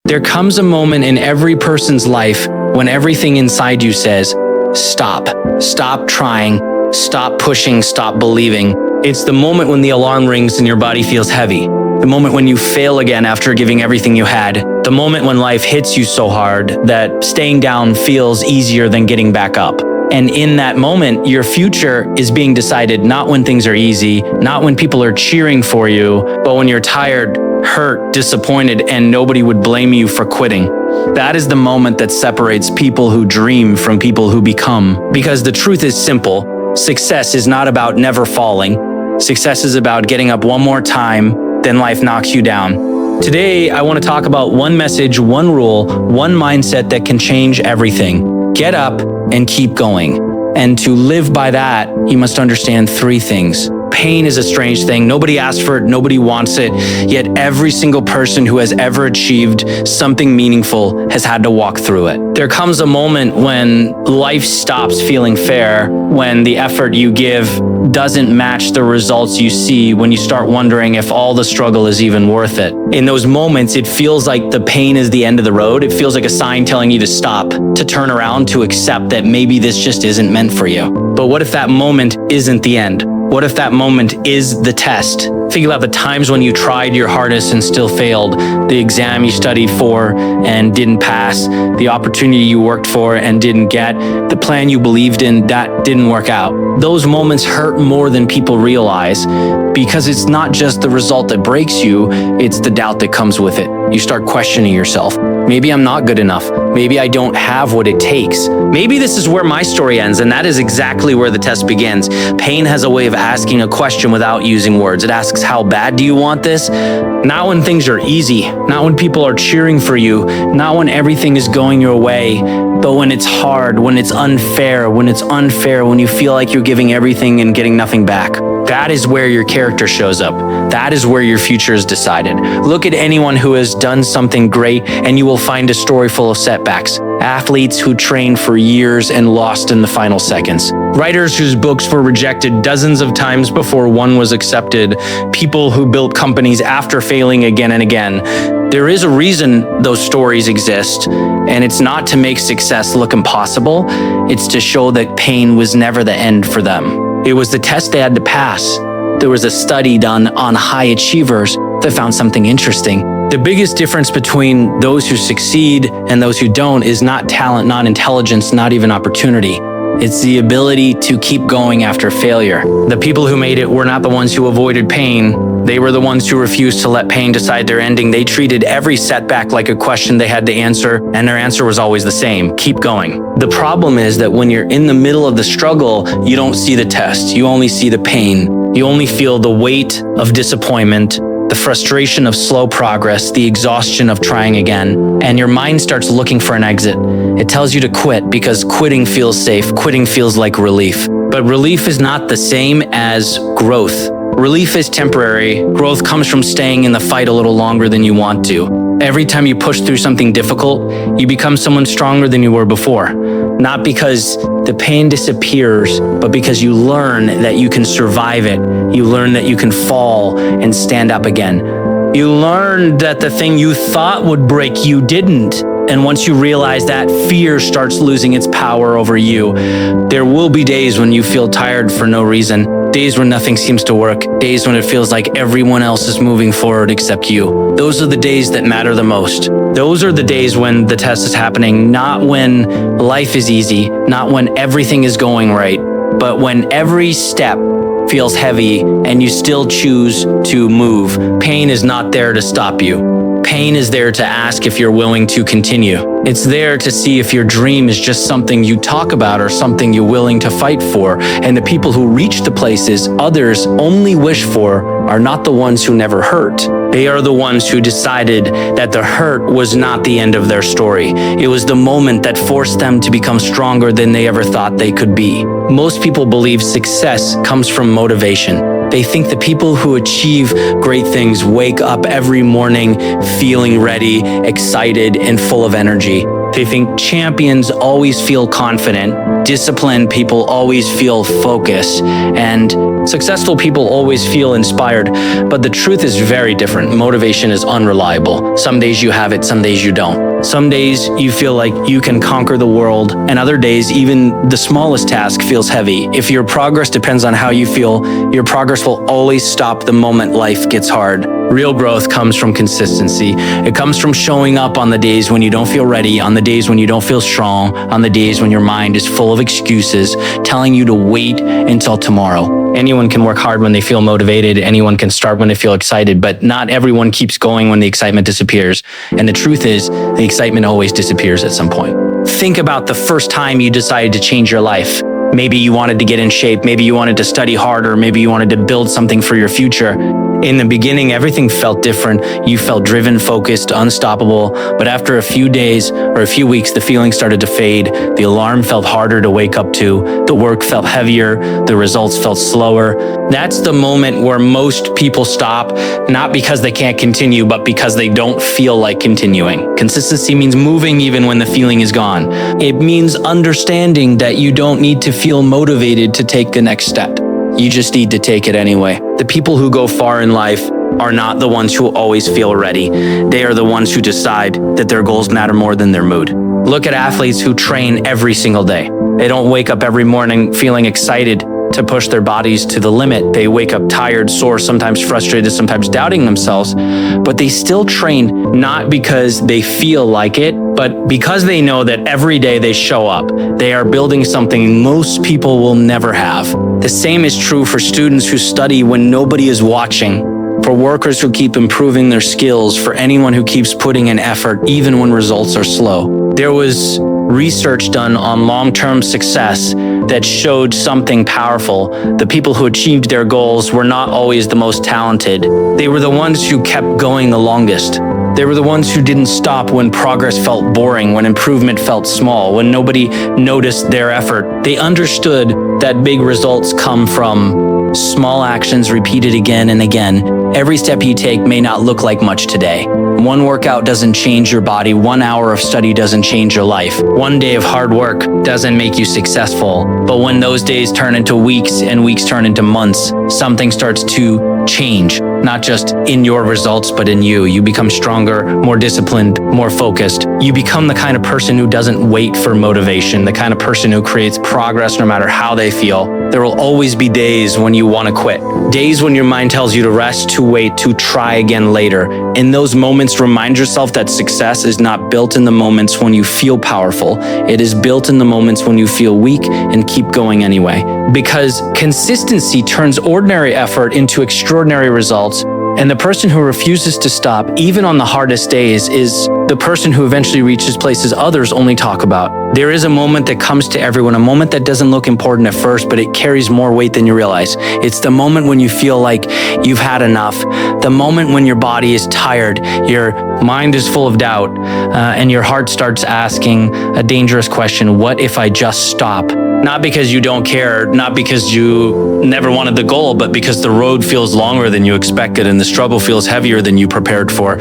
There comes a moment in every person's life when everything inside you says, stop. Stop trying. Stop pushing. Stop believing. It's the moment when the alarm rings and your body feels heavy. The moment when you fail again after giving everything you had. The moment when life hits you so hard that staying down feels easier than getting back up. And in that moment, your future is being decided not when things are easy, not when people are cheering for you, but when you're tired, hurt, disappointed, and nobody would blame you for quitting. That is the moment that separates people who dream from people who become. Because the truth is simple. Success is not about never falling. Success is about getting up one more time, then life knocks you down. Today, I want to talk about one message, one rule, one mindset that can change everything. Get up and keep going. And to live by that, you must understand three things. Pain is a strange thing. Nobody asks for it. Nobody wants it. Yet every single person who has ever achieved something meaningful has had to walk through it. There comes a moment when life stops feeling fair, when the effort you give doesn't match the results you see, when you start wondering if all the struggle is even worth it. In those moments, it feels like the pain is the end of the road. It feels like a sign telling you to stop, to turn around, to accept that maybe this just isn't meant for you. But what if that moment isn't the end? What if that moment is the test? Think about the times when you tried your hardest and still failed, the exam you studied for and didn't pass, the opportunity you worked for and didn't get, the plan you believed in that didn't work out. Those moments hurt more than people realize because it's not just the result that breaks you, it's the doubt that comes with it. You start questioning yourself. Maybe I'm not good enough. Maybe I don't have what it takes. Maybe this is where my story ends, and that is exactly where the test begins. Pain has a way of asking a question without using words. It asks, how bad do you want this? Not when things are easy, not when people are cheering for you, not when everything is going your way, but when it's hard, when it's unfair, when you feel like you're giving everything and getting nothing back. That is where your character shows up. That is where your future is decided. Look at anyone who has done something great and you will find a story full of setbacks. Athletes who trained for years and lost in the final seconds. Writers whose books were rejected dozens of times before one was accepted. People who built companies after failing again and again. There is a reason those stories exist, and it's not to make success look impossible. It's to show that pain was never the end for them. It was the test they had to pass. There was a study done on high achievers that found something interesting. The biggest difference between those who succeed and those who don't is not talent, not intelligence, not even opportunity. It's the ability to keep going after failure. The people who made it were not the ones who avoided pain. They were the ones who refused to let pain decide their ending. They treated every setback like a question they had to answer, and their answer was always the same: keep going. The problem is that when you're in the middle of the struggle, you don't see the test. You only see the pain. You only feel the weight of disappointment, the frustration of slow progress, the exhaustion of trying again, and your mind starts looking for an exit. It tells you to quit because quitting feels safe, quitting feels like relief. But relief is not the same as growth. Relief is temporary. Growth comes from staying in the fight a little longer than you want to. Every time you push through something difficult, you become someone stronger than you were before. Not because the pain disappears, but because you learn that you can survive it. You learn that you can fall and stand up again. You learn that the thing you thought would break you didn't. And once you realize that, fear starts losing its power over you. There will be days when you feel tired for no reason. Days when nothing seems to work. Days when it feels like everyone else is moving forward except you. Those are the days that matter the most. Those are the days when the test is happening, not when life is easy, not when everything is going right, but when every step feels heavy and you still choose to move. Pain is not there to stop you. Pain is there to ask if you're willing to continue. It's there to see if your dream is just something you talk about or something you're willing to fight for. And the people who reach the places others only wish for are not the ones who never hurt. They are the ones who decided that the hurt was not the end of their story. It was the moment that forced them to become stronger than they ever thought they could be. Most people believe success comes from motivation. They think the people who achieve great things wake up every morning feeling ready, excited, and full of energy. They think champions always feel confident, disciplined people always feel focused, and successful people always feel inspired. But the truth is very different. Motivation is unreliable. Some days you have it, some days you don't. Some days you feel like you can conquer the world, and other days even the smallest task feels heavy. If your progress depends on how you feel, your progress will always stop the moment life gets hard. Real growth comes from consistency. It comes from showing up on the days when you don't feel ready, on the days when you don't feel strong, on the days when your mind is full of excuses, telling you to wait until tomorrow. Anyone can work hard when they feel motivated. Anyone can start when they feel excited, but not everyone keeps going when the excitement disappears. And the truth is, the excitement always disappears at some point. Think about the first time you decided to change your life. Maybe you wanted to get in shape. Maybe you wanted to study harder. Maybe you wanted to build something for your future. In the beginning, everything felt different. You felt driven, focused, unstoppable. But after a few days or a few weeks, the feeling started to fade. The alarm felt harder to wake up to. The work felt heavier. The results felt slower. That's the moment where most people stop, not because they can't continue, but because they don't feel like continuing. Consistency means moving even when the feeling is gone. It means understanding that you don't need to feel motivated to take the next step. You just need to take it anyway. The people who go far in life are not the ones who always feel ready. They are the ones who decide that their goals matter more than their mood. Look at athletes who train every single day. They don't wake up every morning feeling excited to push their bodies to the limit. They wake up tired, sore, sometimes frustrated, sometimes doubting themselves, but they still train not because they feel like it, but because they know that every day they show up, they are building something most people will never have. The same is true for students who study when nobody is watching, for workers who keep improving their skills, for anyone who keeps putting in effort even when results are slow. There was research done on long-term success that showed something powerful. The people who achieved their goals were not always the most talented. They were the ones who kept going the longest. They were the ones who didn't stop when progress felt boring, when improvement felt small, when nobody noticed their effort. They understood that big results come from small actions repeated again and again. Every step you take may not look like much today. One workout doesn't change your body. 1 hour of study doesn't change your life. One day of hard work doesn't make you successful. But when those days turn into weeks and weeks turn into months, something starts to change, not just in your results, but in you. You become stronger, more disciplined, more focused. You become the kind of person who doesn't wait for motivation, the kind of person who creates progress no matter how they feel. There will always be days when you want to quit, days when your mind tells you to rest, to wait, to try again later. In those moments, remind yourself that success is not built in the moments when you feel powerful. It is built in the moments when you feel weak and keep going anyway. Because consistency turns ordinary effort into extraordinary results. And the person who refuses to stop, even on the hardest days, is the person who eventually reaches places others only talk about. There is a moment that comes to everyone, a moment that doesn't look important at first, but it carries more weight than you realize. It's the moment when you feel like you've had enough, the moment when your body is tired, your mind is full of doubt, and your heart starts asking a dangerous question: what if I just stop? Not because you don't care, not because you never wanted the goal, but because the road feels longer than you expected and the struggle feels heavier than you prepared for.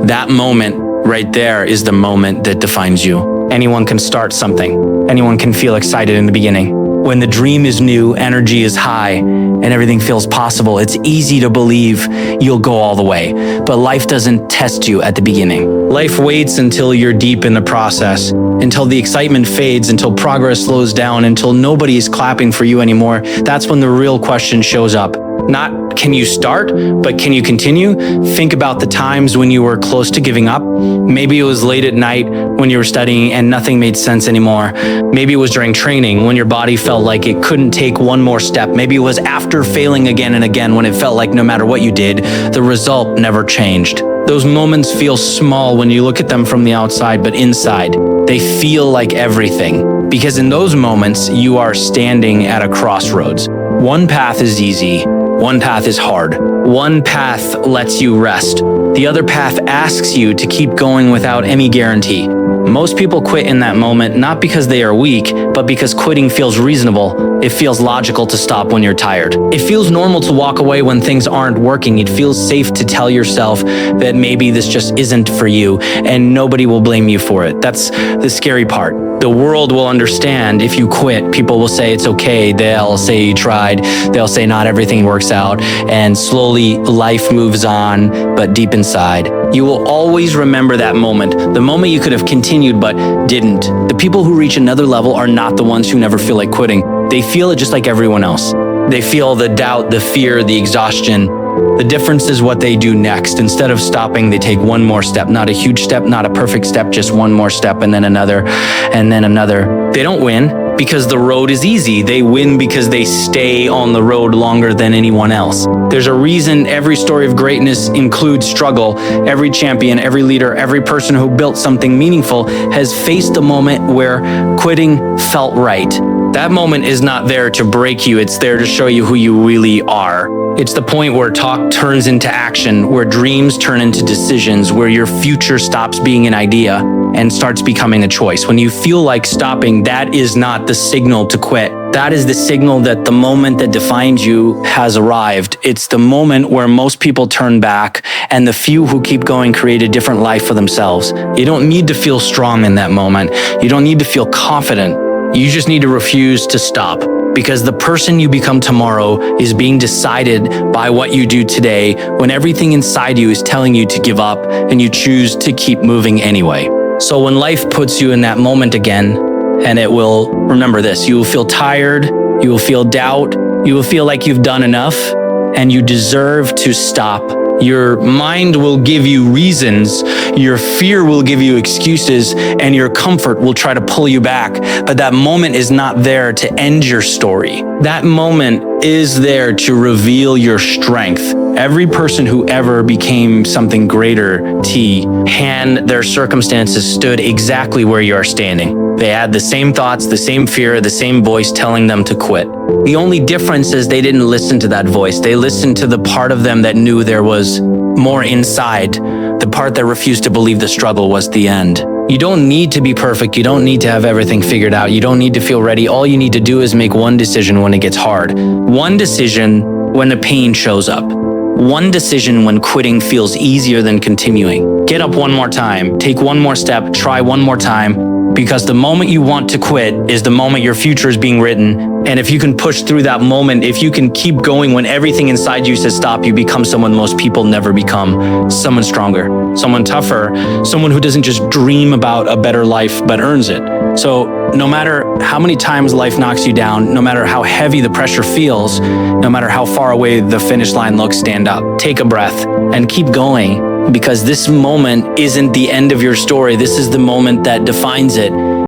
That moment right there is the moment that defines you. Anyone can start something. Anyone can feel excited in the beginning. When the dream is new, energy is high, and everything feels possible, it's easy to believe you'll go all the way. But life doesn't test you at the beginning. Life waits until you're deep in the process, until the excitement fades, until progress slows down, until nobody is clapping for you anymore. That's when the real question shows up. Not can you start, but can you continue? Think about the times when you were close to giving up. Maybe it was late at night when you were studying and nothing made sense anymore. Maybe it was during training when your body felt like it couldn't take one more step. Maybe it was after failing again and again when it felt like no matter what you did, the result never changed. Those moments feel small when you look at them from the outside, but inside, they feel like everything. Because in those moments, you are standing at a crossroads. One path is easy. One path is hard. One path lets you rest. The other path asks you to keep going without any guarantee. Most people quit in that moment, not because they are weak, but because quitting feels reasonable. It feels logical to stop when you're tired. It feels normal to walk away when things aren't working. It feels safe to tell yourself that maybe this just isn't for you and nobody will blame you for it. That's the scary part. The world will understand if you quit. People will say it's okay. They'll say you tried. They'll say not everything works out. And slowly life moves on, but deep inside, you will always remember that moment. The moment you could have continued but didn't. The people who reach another level are not the ones who never feel like quitting. They feel it just like everyone else. They feel the doubt, the fear, the exhaustion. The difference is what they do next. Instead of stopping, they take one more step. Not a huge step, not a perfect step, just one more step and then another and then another. They don't win because the road is easy. They win because they stay on the road longer than anyone else. There's a reason every story of greatness includes struggle. Every champion, every leader, every person who built something meaningful has faced a moment where quitting felt right. That moment is not there to break you. It's there to show you who you really are. It's the point where talk turns into action, where dreams turn into decisions, where your future stops being an idea and starts becoming a choice. When you feel like stopping, that is not the signal to quit. That is the signal that the moment that defines you has arrived. It's the moment where most people turn back and the few who keep going create a different life for themselves. You don't need to feel strong in that moment. You don't need to feel confident. You just need to refuse to stop, because the person you become tomorrow is being decided by what you do today when everything inside you is telling you to give up and you choose to keep moving anyway. So when life puts you in that moment again, and it will, remember this, you will feel tired, you will feel doubt, you will feel like you've done enough, and you deserve to stop. Your mind will give you reasons, your fear will give you excuses, and your comfort will try to pull you back. But that moment is not there to end your story. That moment is there to reveal your strength. Every person who ever became something greater, and their circumstances stood exactly where you are standing. They had the same thoughts, the same fear, the same voice telling them to quit. The only difference is they didn't listen to that voice. They listened to the part of them that knew there was more inside, the part that refused to believe the struggle was the end. You don't need to be perfect. You don't need to have everything figured out. You don't need to feel ready. All you need to do is make one decision when it gets hard. One decision when the pain shows up. One decision when quitting feels easier than continuing. Get up one more time. Take one more step. Try one more time. Because the moment you want to quit is the moment your future is being written. And if you can push through that moment, if you can keep going when everything inside you says stop, you become someone most people never become. Someone stronger, someone tougher, someone who doesn't just dream about a better life, but earns it. So no matter how many times life knocks you down, no matter how heavy the pressure feels, no matter how far away the finish line looks, stand up, take a breath, and keep going. Because this moment isn't the end of your story. This is the moment that defines it.